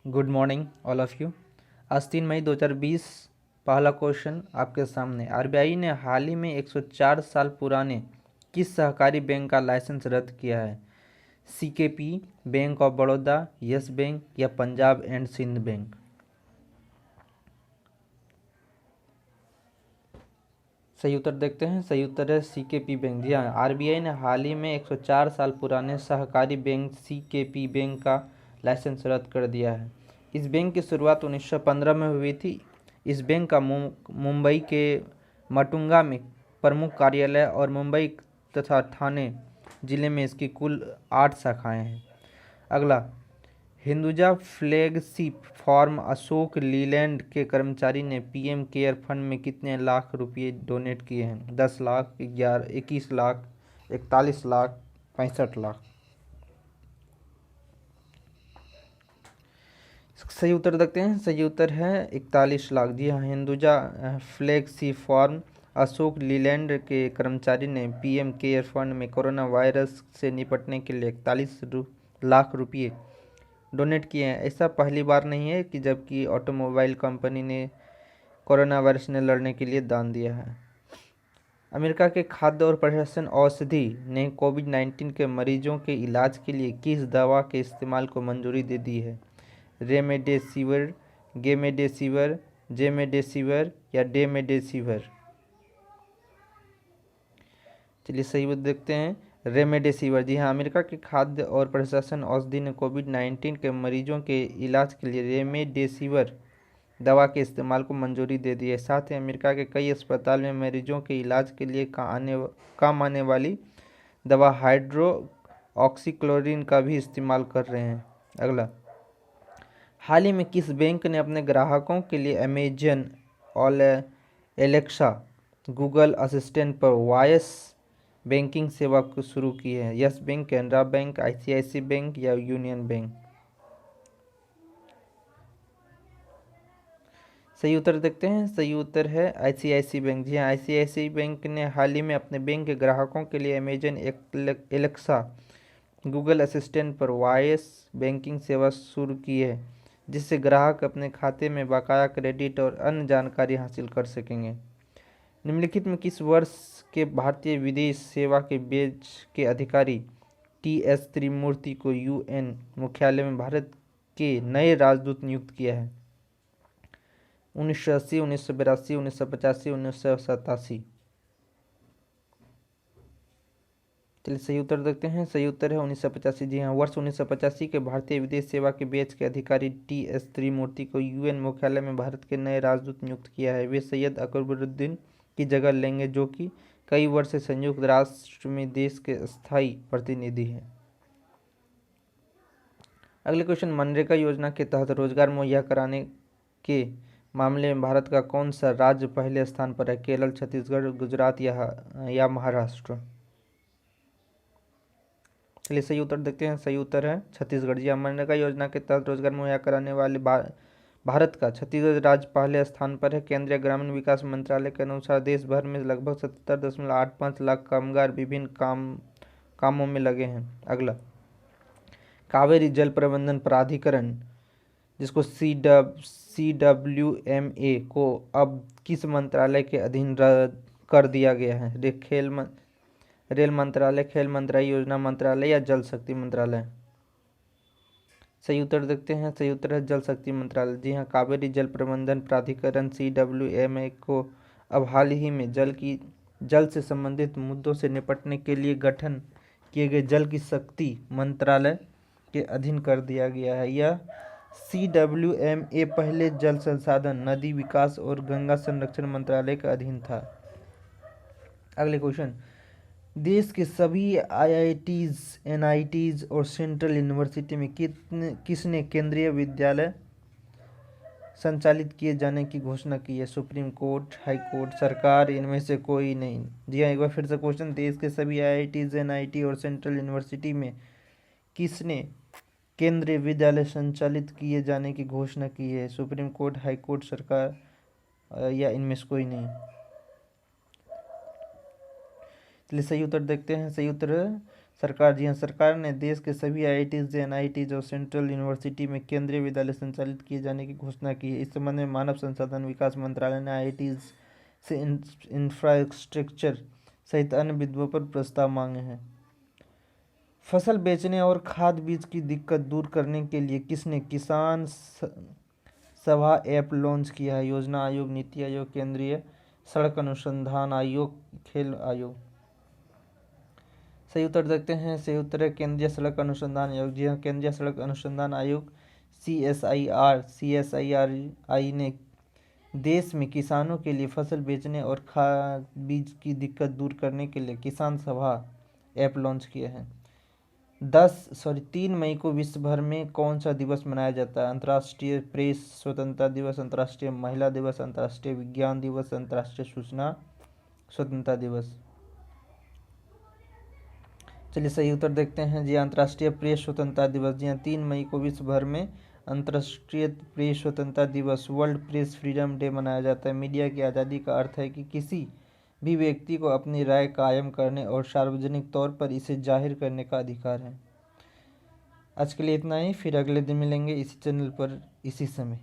Good morning all of you. आज 3 मई 2020। पहला question आपके सामने। आरबीआई ने हाल ही में 104 साल पुराने किस सहकारी बैंक का लाइसेंस रद्द किया है? CKP, bank of Baroda, yes bank या पंजाब एंड सिंध बैंक? सही उत्तर देखते हैं। सही उत्तर है सीकेपी बैंक। जी हाँ, आरबीआई ने हाल ही में 104 साल पुराने सहकारी बैंक सीकेपी बैंक का लाइसेंस रद्द कर दिया है। इस बैंक की शुरुआत 1915 में हुई थी। इस बैंक का मुंबई के मटुंगा में प्रमुख कार्यालय और मुंबई तथा ठाणे जिले में इसकी कुल 8 शाखाएं हैं। अगला, हिंदुजा फ्लैगशिप फॉर्म अशोक लीलैंड के कर्मचारी ने पीएम केयर फंड में कितने लाख रुपए डोनेट किए हैं? 10 लाख, 11, 21 लाख, 41 लाख, 65 लाख? सही उत्तर देखते हैं। सही उत्तर है 41 लाख। जी हाँ, हिंदुजा फ्लैगशिप फॉर्म अशोक लीलैंड के कर्मचारी ने पीएम केयर फंड में कोरोना वायरस से निपटने के लिए 41 लाख रुपये डोनेट किए हैं। ऐसा पहली बार नहीं है कि जबकि ऑटोमोबाइल कंपनी ने कोरोना वायरस ने लड़ने के लिए दान दिया है। अमेरिका के खाद्य और प्रशासन औषधि ने कोविड-19 के मरीजों के इलाज के लिए किस दवा के इस्तेमाल को मंजूरी दे दी है? रेमडेसिविर, गेमेडेसिविर, जेमेडेसिविर या डेमेडेसिविर? चलिए सही बात देखते हैं। रेमडेसिविर। जी हाँ, अमेरिका के खाद्य और प्रशासन औषधि ने कोविड-19 के मरीजों के इलाज के लिए रेमडेसिविर दवा के इस्तेमाल को मंजूरी दे दी है। साथ ही अमेरिका के कई अस्पताल में मरीजों के इलाज के लिए काम आने वाली दवा हाइड्रो ऑक्सीक्लोरोक्विन का भी इस्तेमाल कर रहे हैं। अगला, हाल ही में किस बैंक ने अपने ग्राहकों के लिए अमेजन और एलेक्सा गूगल असिस्टेंट पर वॉइस बैंकिंग सेवा को शुरू की है? Yes Bank, Canara bank, ICICI bank या यूनियन बैंक? सही उत्तर देखते हैं। सही उत्तर है आईसीआईसी बैंक। जी हाँ, आईसीआईसी बैंक ने हाल ही में अपने बैंक के ग्राहकों के लिए अमेजन एलेक्सा गूगल असिस्टेंट पर वॉइस बैंकिंग सेवा शुरू की है, जिससे ग्राहक अपने खाते में बकाया क्रेडिट और अन्य जानकारी हासिल कर सकेंगे। निम्नलिखित में किस वर्ष के भारतीय विदेश सेवा के बैच के अधिकारी टी.एस. त्रिमूर्ति को यूएन मुख्यालय में भारत के नए राजदूत नियुक्त किया है? 1980, 1982, 1985, 1987? चलिए सही उत्तर देखते हैं। सही उत्तर है 1985। जी हाँ, वर्ष 1985 के भारतीय विदेश सेवा के बैच के अधिकारी टी.एस. त्रिमूर्ति को यूएन मुख्यालय में भारत के नए राजदूत नियुक्त किया है। वे सैयद अकबरुद्दीन की जगह लेंगे, जो कि कई वर्ष से संयुक्त राष्ट्र में देश के स्थायी प्रतिनिधि हैं। अगले क्वेश्चन, मनरेगा योजना के तहत रोजगार मुहैया कराने के मामले में भारत का कौन सा राज्य पहले स्थान पर है? केरल, छत्तीसगढ़, गुजरात या महाराष्ट्र? चलिए सही उत्तर देखते हैं। सही उत्तर है छत्तीसगढ़। जी, मनरेगा योजना के तहत रोजगार मुहैया कराने वाले भारत का छत्तीसगढ़ राज्य पहले स्थान पर है। केंद्रीय ग्रामीण विकास मंत्रालय के अनुसार देश भर में लगभग 77.85 लाख कामगार विभिन्न कामों में लगे हैं। अगला, कावेरी जल प्रबंधन प्राधिकरण, जिसको CWMA को अब किस मंत्रालय के अधीन कर दिया गया है? रेल मंत्रालय, खेल मंत्रालय, योजना मंत्रालय या जल शक्ति मंत्रालय? सही उत्तर देखते हैं। सही उत्तर है जल शक्ति मंत्रालय। जी हाँ, कावेरी जल प्रबंधन प्राधिकरण CWMA को अब हाल ही में जल से संबंधित मुद्दों से निपटने के लिए गठन किए गए जल की शक्ति मंत्रालय के अधीन कर दिया गया है। यह CWMA पहले जल संसाधन, नदी विकास और गंगा संरक्षण मंत्रालय के अधीन था। अगले क्वेश्चन, देश के सभी आईआईटीज, एनआईटीज और सेंट्रल यूनिवर्सिटी में किसने केंद्रीय विद्यालय संचालित किए जाने की घोषणा की है? सुप्रीम कोर्ट, हाई कोर्ट, सरकार, इनमें से कोई नहीं? जी हाँ, एक बार फिर से क्वेश्चन, देश के सभी आईआईटीज, एनआईटी और सेंट्रल यूनिवर्सिटी में किसने केंद्रीय विद्यालय संचालित किए जाने की घोषणा की है? सुप्रीम कोर्ट, हाई कोर्ट, सरकार या इनमें से कोई नहीं? चलिए सही उत्तर देखते हैं। सही उत्तर सरकार, जी हाँ, सरकार ने देश के सभी आईआईटीज, एनआईटीज और सेंट्रल यूनिवर्सिटी में केंद्रीय विद्यालय संचालित किए जाने की घोषणा की है। इस संबंध में मानव संसाधन विकास मंत्रालय ने आईआईटीज से इंफ्रास्ट्रक्चर सहित अन्य बिंदुओं पर प्रस्ताव मांगे हैं। फसल बेचने और खाद बीज की दिक्कत दूर करने के लिए किसने किसान सभा ऐप लॉन्च किया है? योजना आयोग, नीति आयोग, केंद्रीय सड़क अनुसंधान आयोग, खेल आयोग। सही उत्तर देखते हैं। सही उत्तर है केंद्रीय सड़क अनुसंधान आयोग। जी हाँ, केंद्रीय सड़क अनुसंधान आयोग CSIR ने देश में किसानों के लिए फसल बेचने और खाद बीज की दिक्कत दूर करने के लिए किसान सभा ऐप लॉन्च किया है। 3 मई को विश्व भर में कौन सा दिवस मनाया जाता है? अंतर्राष्ट्रीय प्रेस स्वतंत्रता दिवस, अंतर्राष्ट्रीय महिला दिवस, अंतर्राष्ट्रीय विज्ञान दिवस, अंतर्राष्ट्रीय सूचना स्वतंत्रता दिवस। चलिए सही उत्तर देखते हैं। जी, अंतर्राष्ट्रीय प्रेस स्वतंत्रता दिवस। जी हाँ, 3 मई को विश्व भर में अंतर्राष्ट्रीय प्रेस स्वतंत्रता दिवस, वर्ल्ड प्रेस फ्रीडम डे मनाया जाता है। मीडिया की आज़ादी का अर्थ है कि किसी भी व्यक्ति को अपनी राय कायम करने और सार्वजनिक तौर पर इसे जाहिर करने का अधिकार है। आज के लिए इतना ही, फिर अगले दिन मिलेंगे इसी चैनल पर इसी समय।